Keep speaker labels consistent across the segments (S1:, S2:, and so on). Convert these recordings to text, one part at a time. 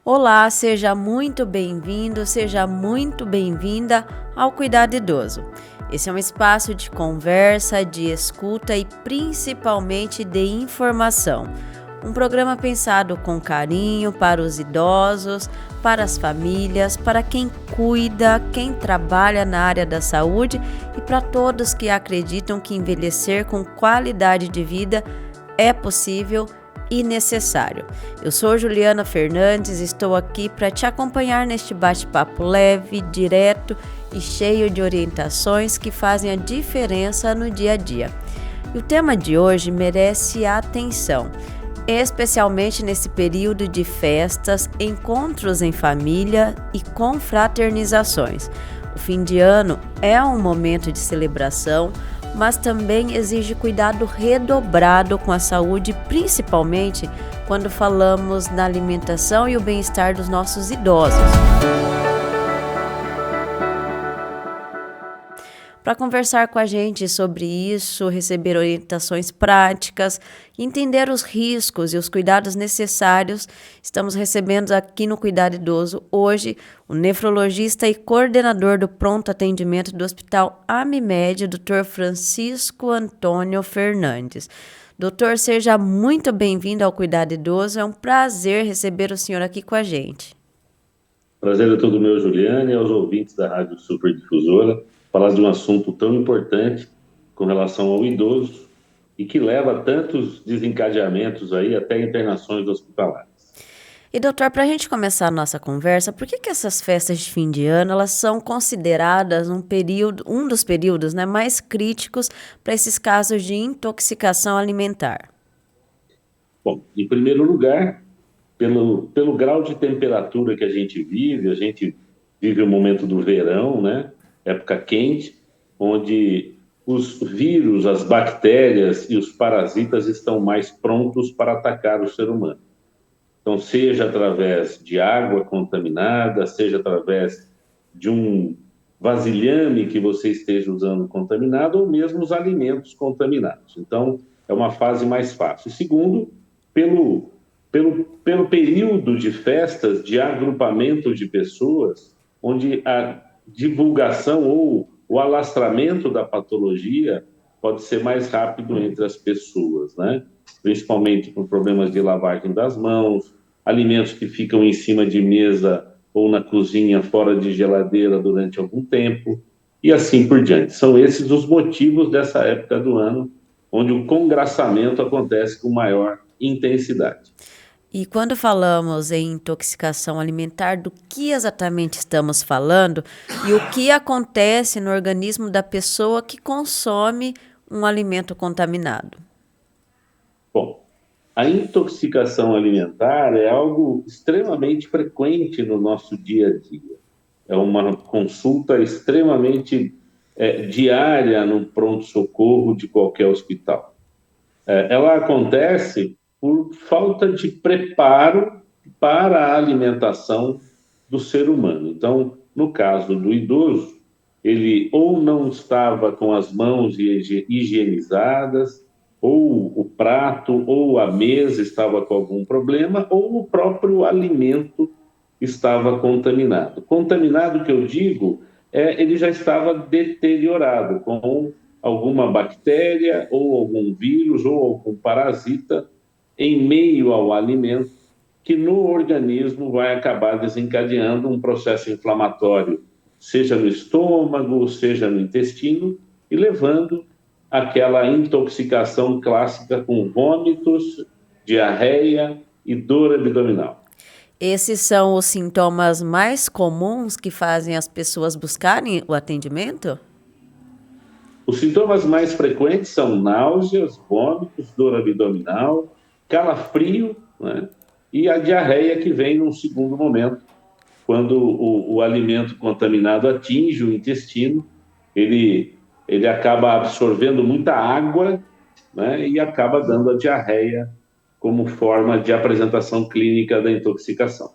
S1: Olá, seja muito bem-vindo, seja muito bem-vinda ao Cuidado Idoso. Esse é um espaço de conversa, de escuta e principalmente de informação. Um programa pensado com carinho para os idosos, para as famílias, para quem cuida, quem trabalha na área da saúde e para todos que acreditam que envelhecer com qualidade de vida é possível e necessário. Eu sou Juliana Fernandes e estou aqui para te acompanhar neste bate-papo leve, direto e cheio de orientações que fazem a diferença no dia a dia. E o tema de hoje merece atenção, especialmente nesse período de festas, encontros em família e confraternizações. O fim de ano é um momento de celebração, mas também exige cuidado redobrado com a saúde, principalmente quando falamos na alimentação e o bem-estar dos nossos idosos. Para conversar com a gente sobre isso, receber orientações práticas, entender os riscos e os cuidados necessários, estamos recebendo aqui no Cuidado Idoso hoje o nefrologista e coordenador do pronto atendimento do Hospital Amimed, Dr. Francisco Antônio Fernandes. Doutor, seja muito bem-vindo ao Cuidado Idoso, é um prazer receber o senhor aqui com a gente.
S2: Prazer é todo meu, Juliane, e aos ouvintes da Rádio Superdifusora, falar de um assunto tão importante com relação ao idoso e que leva a tantos desencadeamentos aí, até internações hospitalares.
S1: E doutor, para a gente começar a nossa conversa, por que essas festas de fim de ano elas são consideradas um dos períodos, né, mais críticos para esses casos de intoxicação alimentar?
S2: Bom, em primeiro lugar, pelo grau de temperatura que a gente vive o momento do verão, né? Época quente, onde os vírus, as bactérias e os parasitas estão mais prontos para atacar o ser humano. Então, seja através de água contaminada, seja através de um vasilhame que você esteja usando contaminado, ou mesmo os alimentos contaminados. Então, é uma fase mais fácil. E segundo, pelo período de festas, de agrupamento de pessoas, onde a divulgação ou o alastramento da patologia pode ser mais rápido entre as pessoas, né? Principalmente por problemas de lavagem das mãos, alimentos que ficam em cima de mesa ou na cozinha fora de geladeira durante algum tempo, e assim por diante. São esses os motivos dessa época do ano, onde o congraçamento acontece com maior intensidade.
S1: E quando falamos em intoxicação alimentar, do que exatamente estamos falando e o que acontece no organismo da pessoa que consome um alimento contaminado?
S2: Bom, a intoxicação alimentar é algo extremamente frequente no nosso dia a dia. É uma consulta extremamente diária no pronto-socorro de qualquer hospital. Ela acontece por falta de preparo para a alimentação do ser humano. Então, no caso do idoso, ele ou não estava com as mãos higienizadas, ou o prato ou a mesa estava com algum problema, ou o próprio alimento estava contaminado. Contaminado, que eu digo, ele já estava deteriorado, com alguma bactéria, ou algum vírus, ou algum parasita em meio ao alimento, que no organismo vai acabar desencadeando um processo inflamatório, seja no estômago, seja no intestino, e levando àquela intoxicação clássica com vômitos, diarreia e dor abdominal.
S1: Esses são os sintomas mais comuns que fazem as pessoas buscarem o atendimento?
S2: Os sintomas mais frequentes são náuseas, vômitos, dor abdominal, calafrio, né? E a diarreia, que vem num segundo momento, quando o alimento contaminado atinge o intestino, ele acaba absorvendo muita água, né? E acaba dando a diarreia como forma de apresentação clínica da intoxicação.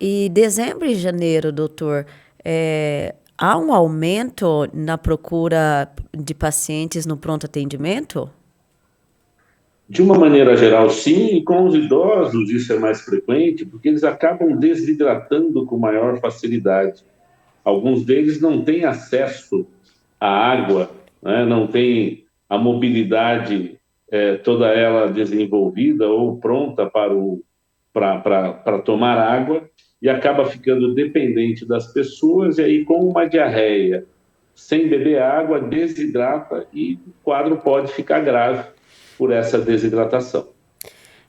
S1: E dezembro e janeiro, doutor, há um aumento na procura de pacientes no pronto atendimento?
S2: De uma maneira geral, sim, e com os idosos isso é mais frequente, porque eles acabam desidratando com maior facilidade. Alguns deles não têm acesso à água, né? Não têm a mobilidade toda ela desenvolvida ou pronta para tomar água e acaba ficando dependente das pessoas e aí com uma diarreia, sem beber água, desidrata e o quadro pode ficar grave por essa desidratação.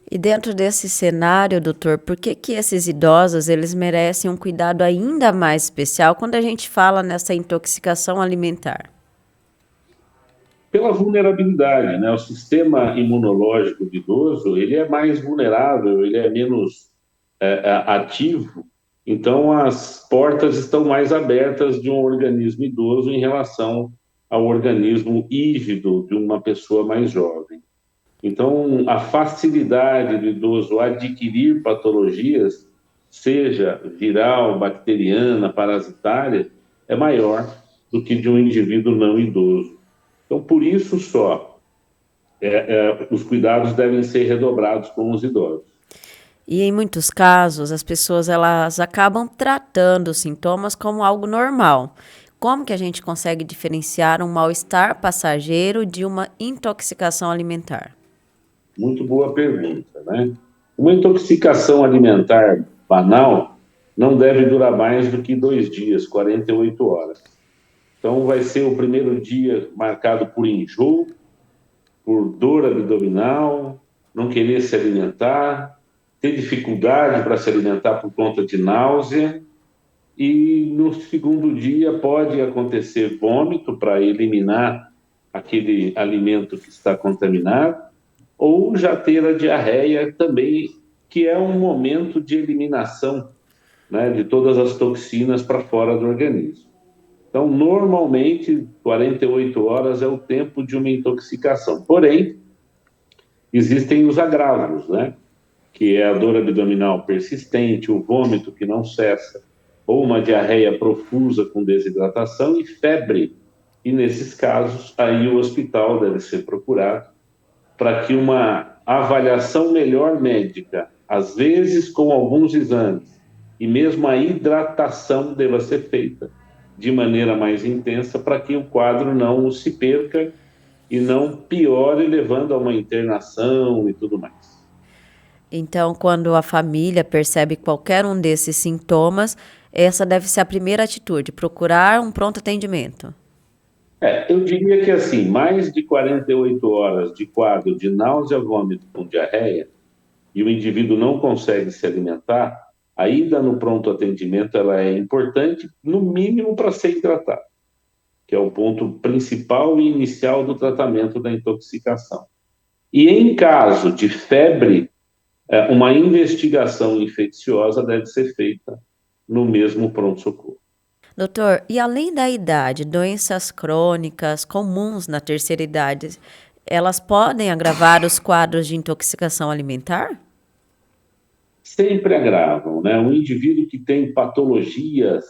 S1: E dentro desse cenário, doutor, por que que esses idosos, eles merecem um cuidado ainda mais especial quando a gente fala nessa intoxicação alimentar?
S2: Pela vulnerabilidade, né? O sistema imunológico do idoso, ele é mais vulnerável, ele é menos ativo, então as portas estão mais abertas de um organismo idoso em relação ao organismo hígido de uma pessoa mais jovem. Então, a facilidade do idoso adquirir patologias, seja viral, bacteriana, parasitária, é maior do que de um indivíduo não idoso. Então, por isso só, os cuidados devem ser redobrados com os idosos.
S1: E em muitos casos, as pessoas elas acabam tratando os sintomas como algo normal. Como que a gente consegue diferenciar um mal-estar passageiro de uma intoxicação alimentar?
S2: Muito boa pergunta, né? Uma intoxicação alimentar banal não deve durar mais do que 2 dias, 48 horas. Então, vai ser o primeiro dia marcado por enjoo, por dor abdominal, não querer se alimentar, ter dificuldade para se alimentar por conta de náusea. E no segundo dia pode acontecer vômito para eliminar aquele alimento que está contaminado, ou já ter a diarreia também, que é um momento de eliminação, né, de todas as toxinas para fora do organismo. Então, normalmente, 48 horas é o tempo de uma intoxicação. Porém, existem os agravos, né? Que é a dor abdominal persistente, o vômito que não cessa, ou uma diarreia profusa com desidratação e febre. E nesses casos, aí o hospital deve ser procurado para que uma avaliação melhor médica, às vezes com alguns exames, e mesmo a hidratação deva ser feita de maneira mais intensa para que o quadro não se perca e não piore, levando a uma internação e tudo mais.
S1: Então, quando a família percebe qualquer um desses sintomas, essa deve ser a primeira atitude, procurar um pronto atendimento.
S2: Eu diria que assim, mais de 48 horas de quadro de náusea, vômito com diarreia, e o indivíduo não consegue se alimentar, a ida no pronto atendimento ela é importante, no mínimo para ser hidratado, que é o ponto principal e inicial do tratamento da intoxicação. E em caso de febre, uma investigação infecciosa deve ser feita no mesmo pronto-socorro.
S1: Doutor, e além da idade, doenças crônicas comuns na terceira idade, elas podem agravar os quadros de intoxicação alimentar?
S2: Sempre agravam, né? Um indivíduo que tem patologias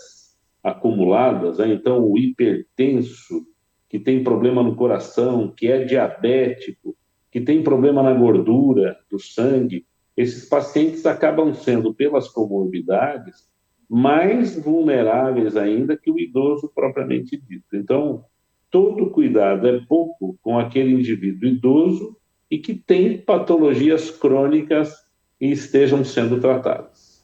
S2: acumuladas, né? Então o hipertenso, que tem problema no coração, que é diabético, que tem problema na gordura do sangue, esses pacientes acabam sendo, pelas comorbidades, mais vulneráveis ainda que o idoso propriamente dito. Então, todo cuidado é pouco com aquele indivíduo idoso e que tem patologias crônicas e estejam sendo tratadas.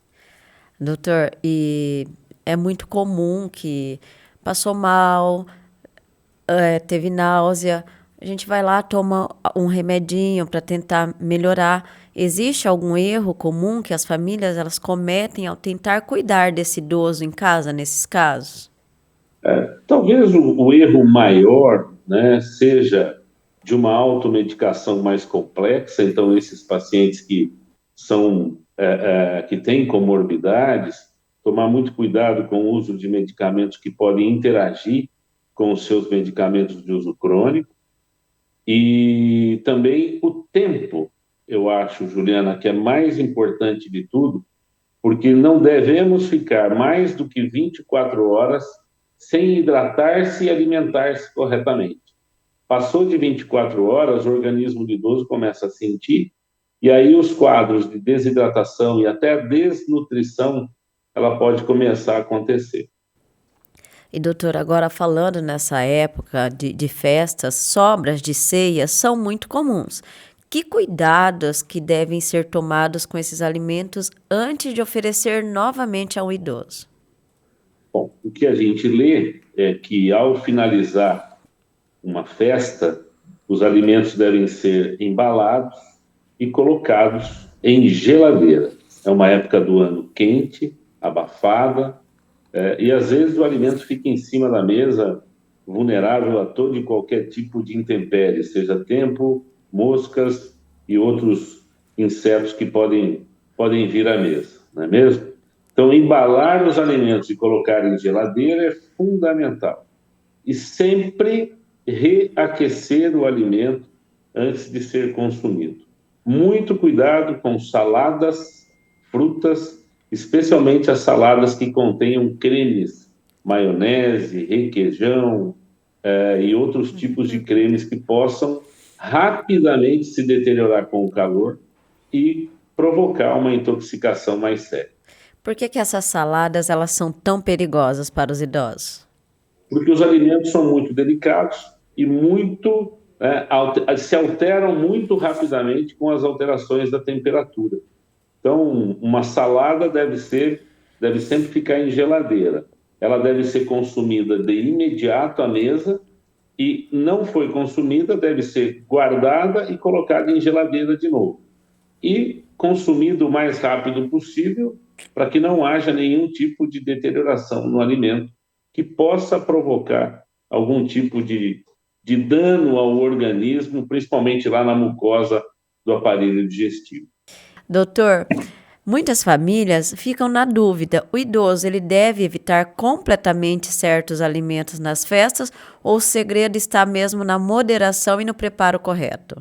S1: Doutor, e é muito comum que passou mal, teve náusea, a gente vai lá, toma um remedinho para tentar melhorar. Existe algum erro comum que as famílias elas cometem ao tentar cuidar desse idoso em casa nesses casos?
S2: Talvez o erro maior, né, seja de uma automedicação mais complexa, então esses pacientes que que têm comorbidades, tomar muito cuidado com o uso de medicamentos que podem interagir com os seus medicamentos de uso crônico. E também o tempo, eu acho, Juliana, que é mais importante de tudo, porque não devemos ficar mais do que 24 horas sem hidratar-se e alimentar-se corretamente. Passou de 24 horas, o organismo do idoso começa a sentir, e aí os quadros de desidratação e até desnutrição, ela pode começar a acontecer.
S1: E doutor, agora falando nessa época de festas, sobras de ceia são muito comuns. Que cuidados que devem ser tomados com esses alimentos antes de oferecer novamente ao idoso?
S2: Bom, o que a gente lê é que ao finalizar uma festa, os alimentos devem ser embalados e colocados em geladeira. É uma época do ano quente, abafada, e às vezes o alimento fica em cima da mesa, vulnerável a todo e qualquer tipo de intempérie, seja tempo, moscas e outros insetos que podem vir à mesa, não é mesmo? Então, embalar os alimentos e colocar em geladeira é fundamental. E sempre reaquecer o alimento antes de ser consumido. Muito cuidado com saladas, frutas, especialmente as saladas que contenham cremes, maionese, requeijão e outros tipos de cremes que possam rapidamente se deteriorar com o calor e provocar uma intoxicação mais séria.
S1: Por que essas saladas elas são tão perigosas para os idosos?
S2: Porque os alimentos são muito delicados e se alteram muito rapidamente com as alterações da temperatura. Então, uma salada deve sempre ficar em geladeira. Ela deve ser consumida de imediato à mesa e não foi consumida, deve ser guardada e colocada em geladeira de novo. E consumido o mais rápido possível para que não haja nenhum tipo de deterioração no alimento que possa provocar algum tipo de dano ao organismo, principalmente lá na mucosa do aparelho digestivo.
S1: Doutor, muitas famílias ficam na dúvida. O idoso ele deve evitar completamente certos alimentos nas festas ou o segredo está mesmo na moderação e no preparo correto?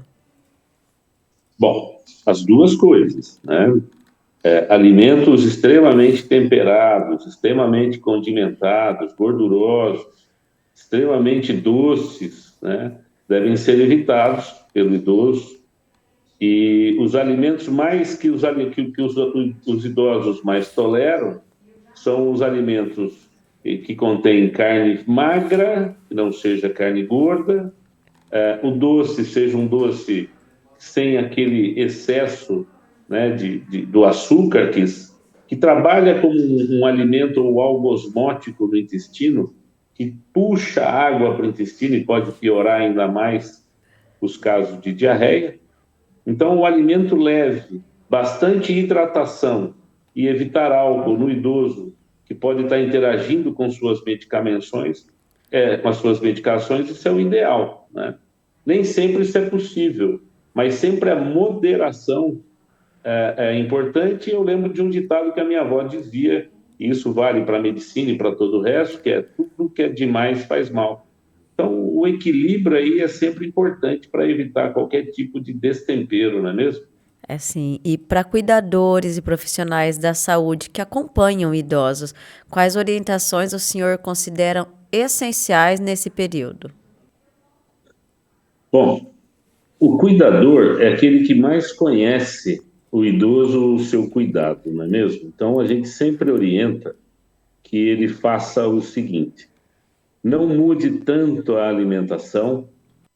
S2: Bom, as duas coisas, né? Alimentos extremamente temperados, extremamente condimentados, gordurosos, extremamente doces, né? Devem ser evitados pelo idoso. E os alimentos que os idosos mais toleram são os alimentos que contêm carne magra, que não seja carne gorda, o doce seja um doce sem aquele excesso, né, do açúcar, que trabalha como um alimento ou algo osmótico no intestino, que puxa água para o intestino e pode piorar ainda mais os casos de diarreia. Então, o alimento leve, bastante hidratação e evitar álcool no idoso que pode estar interagindo com suas medicações, isso é o ideal, né? Nem sempre isso é possível, mas sempre a moderação é importante. Eu lembro de um ditado que a minha avó dizia, e isso vale para a medicina e para todo o resto, que é tudo que é demais faz mal. Então, o equilíbrio aí é sempre importante para evitar qualquer tipo de destempero, não é mesmo?
S1: É sim. E para cuidadores e profissionais da saúde que acompanham idosos, quais orientações o senhor considera essenciais nesse período?
S2: Bom, o cuidador é aquele que mais conhece o idoso, o seu cuidado, não é mesmo? Então, a gente sempre orienta que ele faça o seguinte: não mude tanto a alimentação,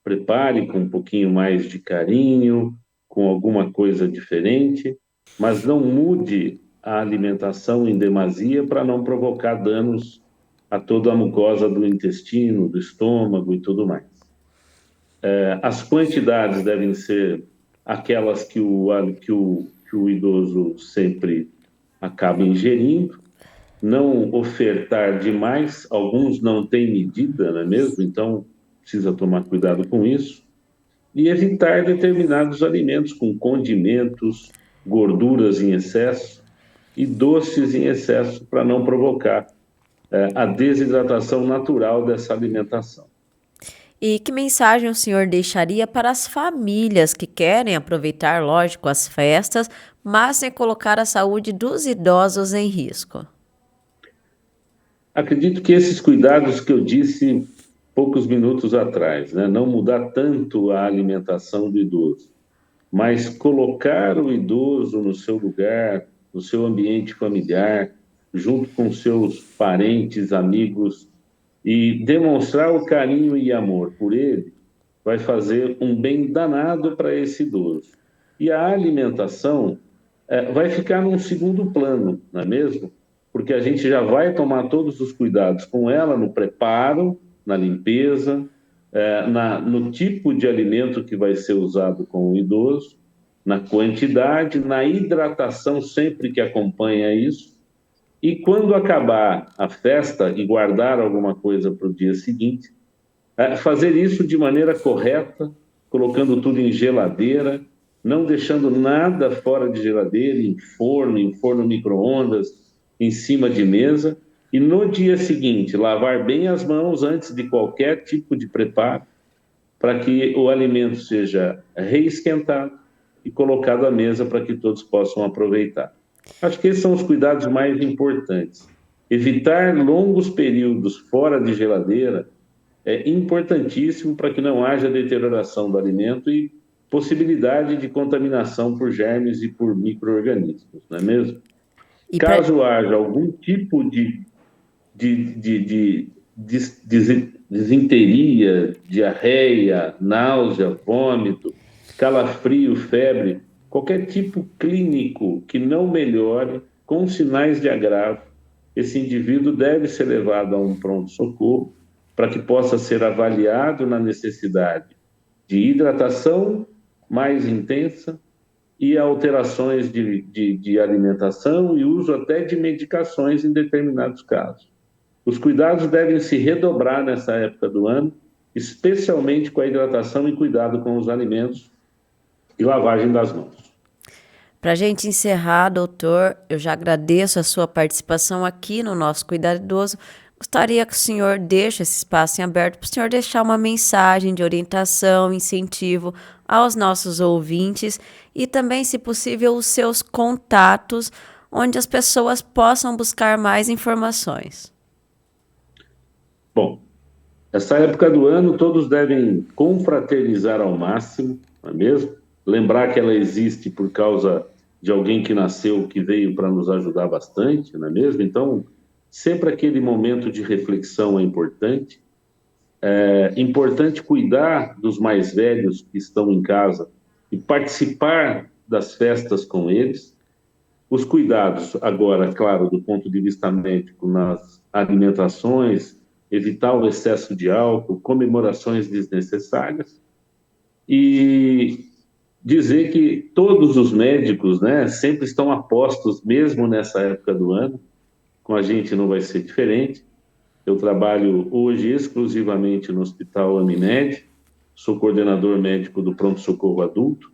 S2: prepare com um pouquinho mais de carinho, com alguma coisa diferente, mas não mude a alimentação em demasia para não provocar danos a toda a mucosa do intestino, do estômago e tudo mais. As quantidades devem ser aquelas que o idoso sempre acaba ingerindo, não ofertar demais. Alguns não têm medida, não é mesmo? Então, precisa tomar cuidado com isso. E evitar determinados alimentos com condimentos, gorduras em excesso e doces em excesso para não provocar a desidratação natural dessa alimentação.
S1: E que mensagem o senhor deixaria para as famílias que querem aproveitar, lógico, as festas, mas sem colocar a saúde dos idosos em risco?
S2: Acredito que esses cuidados que eu disse poucos minutos atrás, né? Não mudar tanto a alimentação do idoso, mas colocar o idoso no seu lugar, no seu ambiente familiar, junto com seus parentes, amigos, e demonstrar o carinho e amor por ele, vai fazer um bem danado para esse idoso. E a alimentação vai ficar num segundo plano, não é mesmo? Porque a gente já vai tomar todos os cuidados com ela no preparo, na limpeza, no tipo de alimento que vai ser usado com o idoso, na quantidade, na hidratação sempre que acompanha isso. E quando acabar a festa e guardar alguma coisa para o dia seguinte, fazer isso de maneira correta, colocando tudo em geladeira, não deixando nada fora de geladeira, em forno micro-ondas, em cima de mesa. E no dia seguinte, lavar bem as mãos antes de qualquer tipo de preparo, para que o alimento seja reesquentado e colocado à mesa para que todos possam aproveitar. Acho que esses são os cuidados mais importantes. Evitar longos períodos fora de geladeira é importantíssimo para que não haja deterioração do alimento e possibilidade de contaminação por germes e por micro-organismos, não é mesmo? Caso haja algum tipo de disenteria, diarreia, náusea, vômito, calafrio, febre, qualquer tipo clínico que não melhore com sinais de agravo, esse indivíduo deve ser levado a um pronto-socorro para que possa ser avaliado na necessidade de hidratação mais intensa e alterações de alimentação e uso até de medicações em determinados casos. Os cuidados devem se redobrar nessa época do ano, especialmente com a hidratação e cuidado com os alimentos e lavagem das mãos.
S1: Para a gente encerrar, doutor, eu já agradeço a sua participação aqui no nosso Cuidado Idoso. Gostaria que o senhor deixe esse espaço em aberto para o senhor deixar uma mensagem de orientação, incentivo aos nossos ouvintes e também, se possível, os seus contatos, onde as pessoas possam buscar mais informações.
S2: Bom, essa época do ano todos devem confraternizar ao máximo, não é mesmo? Lembrar que ela existe por causa de alguém que nasceu, que veio para nos ajudar bastante, não é mesmo? Então, sempre aquele momento de reflexão é importante. É importante cuidar dos mais velhos que estão em casa e participar das festas com eles. Os cuidados, agora, claro, do ponto de vista médico, nas alimentações, evitar o excesso de álcool, comemorações desnecessárias. E dizer que todos os médicos, né, sempre estão a postos, mesmo nessa época do ano. Com a gente não vai ser diferente. Eu trabalho hoje exclusivamente no Hospital Amimed, sou coordenador médico do pronto-socorro adulto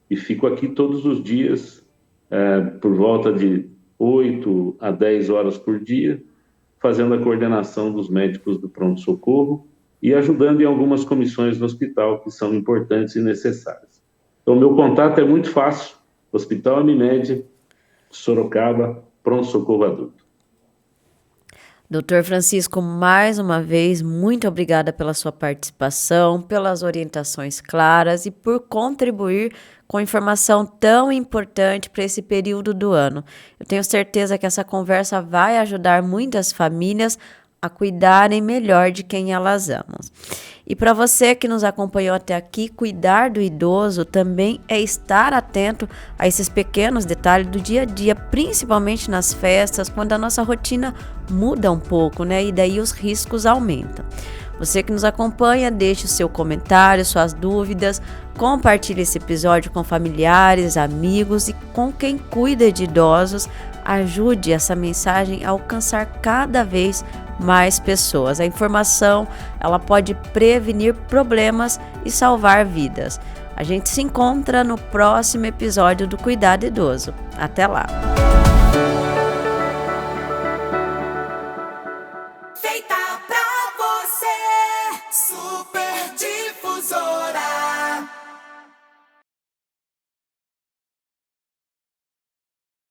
S2: e fico aqui todos os dias, por volta de 8 a 10 horas por dia, fazendo a coordenação dos médicos do pronto-socorro e ajudando em algumas comissões no hospital que são importantes e necessárias. Então, meu contato é muito fácil, Hospital Amimed, Sorocaba, pronto-socorro adulto.
S1: Doutor Francisco, mais uma vez, muito obrigada pela sua participação, pelas orientações claras e por contribuir com informação tão importante para esse período do ano. Eu tenho certeza que essa conversa vai ajudar muitas famílias a cuidarem melhor de quem elas amam. E para você que nos acompanhou até aqui, cuidar do idoso também é estar atento a esses pequenos detalhes do dia a dia, principalmente nas festas, quando a nossa rotina muda um pouco, né? E daí os riscos aumentam. Você que nos acompanha, deixe o seu comentário, suas dúvidas, compartilhe esse episódio com familiares, amigos e com quem cuida de idosos. Ajude essa mensagem a alcançar cada vez mais pessoas. A informação, ela pode prevenir problemas e salvar vidas. A gente se encontra no próximo episódio do Cuidado Idoso. Até lá!
S3: Feita pra você, Super Difusor.